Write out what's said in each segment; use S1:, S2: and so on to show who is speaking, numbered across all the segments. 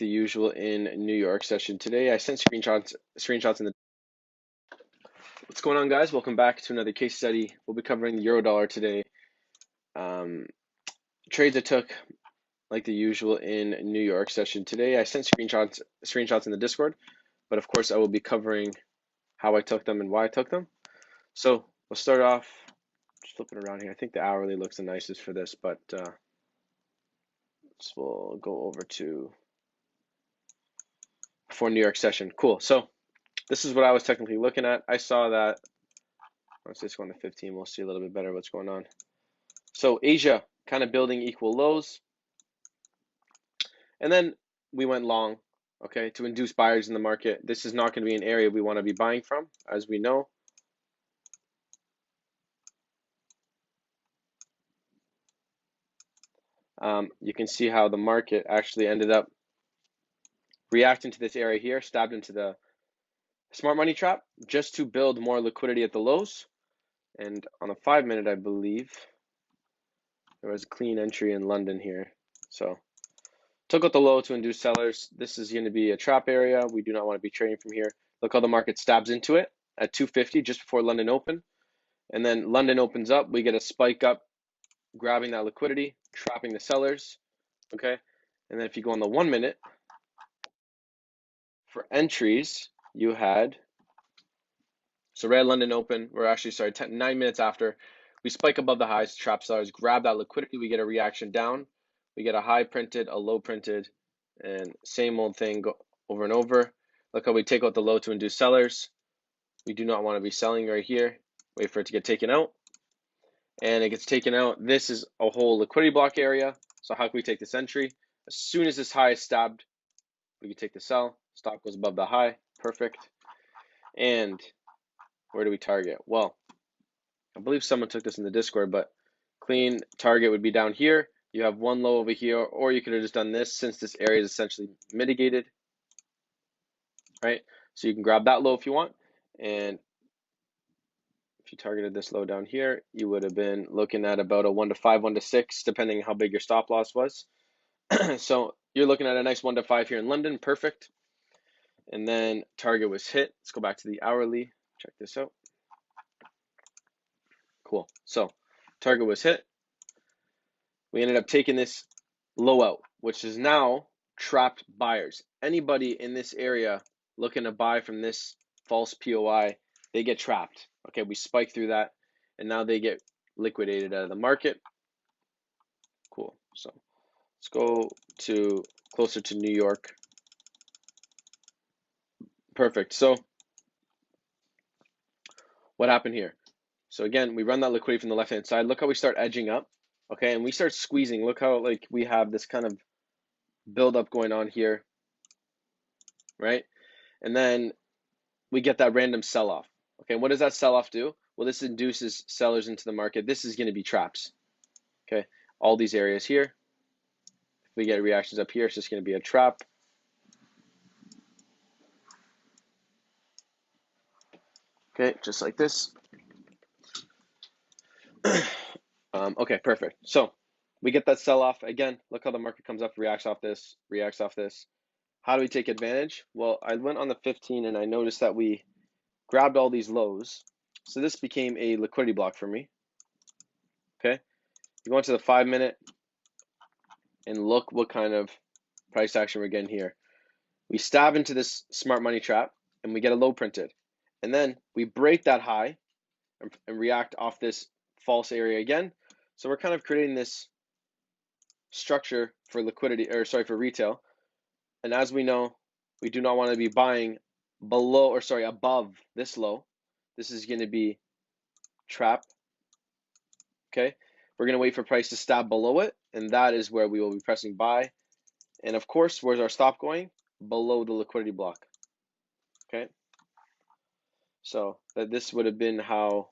S1: the usual in New York session today. I sent screenshots in the. What's going on, guys? Welcome back to another case study. We'll be covering the euro dollar today. Trades I took like the usual in New York session today. I sent screenshots in the Discord, but of course I will be covering how I took them and why I took them. So we'll start off just flipping around here. I think the hourly looks the nicest for this, but we'll go over to for New York session. Cool. So this is what I was technically looking at. I saw that. Let's just go on to 15. We'll see a little bit better what's going on. So Asia kind of building equal lows. And then we went long, okay, to induce buyers in the market. This is not going to be an area we want to be buying from, as we know. You can see how the market actually ended up reacting to this area here, stabbed into the smart money trap just to build more liquidity at the lows. And on the 5-minute, I believe, there was a clean entry in London here. So took out the low to induce sellers. This is going to be a trap area. We do not want to be trading from here. Look how the market stabs into it at 250 just before London open. And then London opens up. We get a spike up, grabbing that liquidity, trapping the sellers. Okay. And then if you go on the 1-minute, for entries, you had, so red London open, we're actually, sorry, 9 minutes after, we spike above the highs, trap sellers, grab that liquidity, we get a reaction down, we get a high printed, a low printed, and same old thing go over and over. Look how we take out the low to induce sellers. We do not want to be selling right here. Wait for it to get taken out. And it gets taken out. This is a whole liquidity block area. So how can we take this entry? As soon as this high is stabbed, we can take the sell. Stop goes above the high. Perfect. And where do we target? Well, I believe someone took this in the Discord, but clean target would be down here. You have one low over here, or you could have just done this since this area is essentially mitigated, right? So you can grab that low if you want. And if you targeted this low down here, you would have been looking at about a 1 to 5, 1 to 6, depending how big your stop loss was. So you're looking at a nice 1 to 5 here in London. Perfect. And then target was hit. Let's go back to the hourly. Check this out. Cool. So target was hit. We ended up taking this low out, which is now trapped buyers. Anybody in this area looking to buy from this false POI, they get trapped. Okay, we spike through that, and now they get liquidated out of the market. Cool. So let's go to closer to New York. Perfect. So what happened here? So again, we run that liquidity from the left-hand side. Look how we start edging up. Okay, and we start squeezing. Look how like we have this kind of buildup going on here, right? And then we get that random sell-off. Okay, what does that sell-off do? Well, this induces sellers into the market. This is going to be traps. Okay, all these areas here. If we get reactions up here, it's just going to be a trap. Okay, just like this. Okay, perfect. So we get that sell-off. Again, look how the market comes up, reacts off this, reacts off this. How do we take advantage? Well, I went on the 15 and I noticed that we grabbed all these lows. So this became a liquidity block for me. Okay, you go into the 5-minute and look what kind of price action we're getting here. We stab into this smart money trap and we get a low printed. And then we break that high and react off this false area again. So we're kind of creating this structure for liquidity, or sorry, for retail. And as we know, we do not want to be buying below, or sorry, above this low. This is going to be trap. Okay, we're going to wait for price to stab below it, and that is where we will be pressing buy. And of course, where's our stop going? Below the liquidity block. Okay, so this would have been how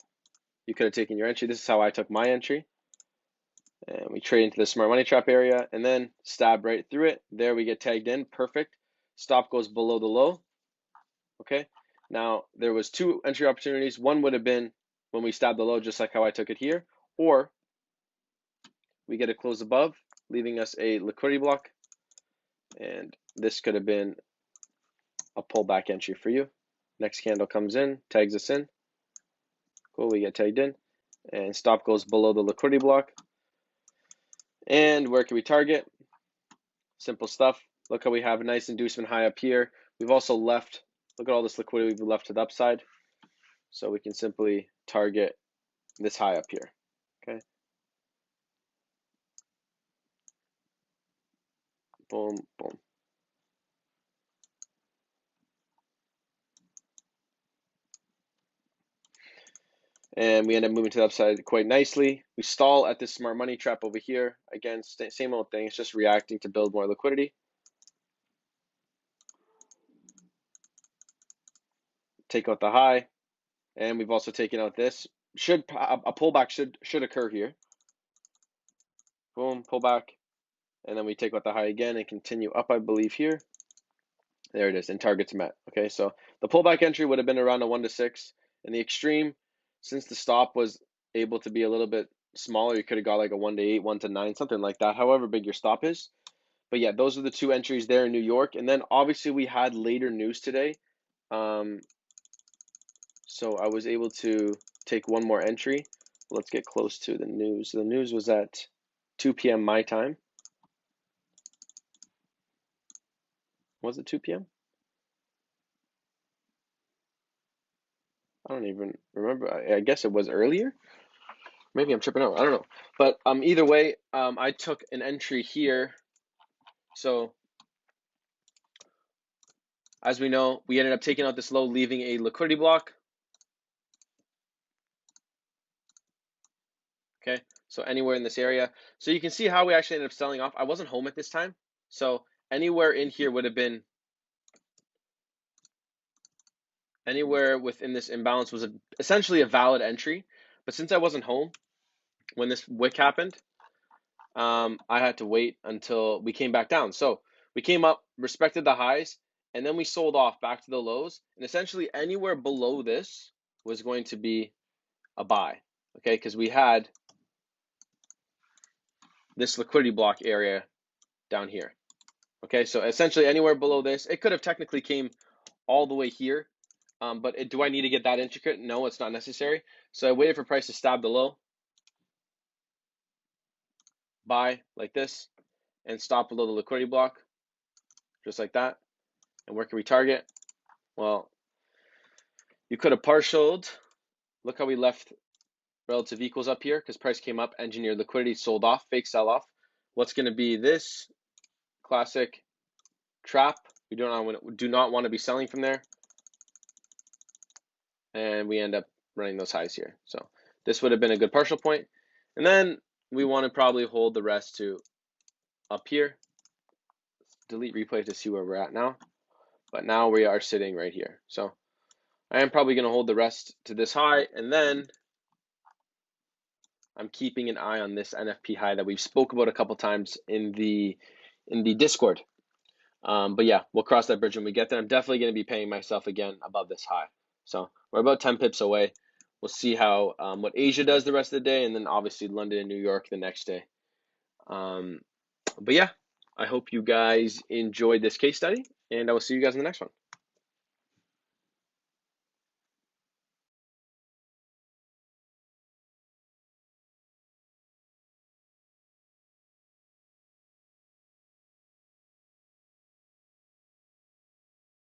S1: you could have taken your entry. This is how I took my entry. And we trade into the smart money trap area and then stab right through it. There we get tagged in. Perfect. Stop goes below the low. Okay, now there was 2 entry opportunities. One would have been when we stab the low, just like how I took it here, or we get a close above, leaving us a liquidity block. And this could have been a pullback entry for you. Next candle comes in, tags us in. Cool, we get tagged in. And stop goes below the liquidity block. And where can we target? Simple stuff. Look how we have a nice inducement high up here. We've also left, look at all this liquidity we've left to the upside. So we can simply target this high up here, okay? Boom, boom. And we end up moving to the upside quite nicely. We stall at this smart money trap over here. Again, same old thing. It's just reacting to build more liquidity. Take out the high, and we've also taken out this. A pullback should occur here. Boom, pullback, and then we take out the high again and continue up, I believe here. There it is, and targets met. Okay, so the pullback entry would have been around a 1 to 6, and the extreme, since the stop was able to be a little bit smaller, you could have got like a 1 to 8, 1 to 9, something like that. However big your stop is. But yeah, those are the two entries there in New York, and then obviously we had later news today. So I was able to take one more entry. Let's get close to the news. The news was at 2 p.m. my time. Was it 2 p.m.? I don't even remember. I guess it was earlier. Maybe I'm tripping out. I don't know. But either way, I took an entry here. So as we know, we ended up taking out this low, leaving a liquidity block. Okay, so anywhere in this area. So you can see how we actually ended up selling off. I wasn't home at this time. So anywhere in here would have been, anywhere within this imbalance was essentially a valid entry. But since I wasn't home when this wick happened, I had to wait until we came back down. So we came up, respected the highs, and then we sold off back to the lows. And essentially anywhere below this was going to be a buy, okay? Because we had this liquidity block area down here. Okay, so essentially anywhere below this, it could have technically came all the way here, but do I need to get that intricate? No, it's not necessary. So I waited for price to stab the low, buy like this, and stop below the liquidity block, just like that. And where can we target? Well, you could have partialed. Look how we left relative equals up here because price came up, engineered liquidity, sold off, fake sell off. What's going to be this classic trap? We do not want to be selling from there, and we end up running those highs here. So this would have been a good partial point, and then we want to probably hold the rest to up here. Delete replay to see where we're at now, but now we are sitting right here. So I am probably going to hold the rest to this high, and then I'm keeping an eye on this NFP high that we've spoke about a couple times in the Discord. But yeah, we'll cross that bridge when we get there. I'm definitely going to be paying myself again above this high. So we're about 10 pips away. We'll see how what Asia does the rest of the day, and then obviously London and New York the next day. But yeah, I hope you guys enjoyed this case study, and I will see you guys in the next one.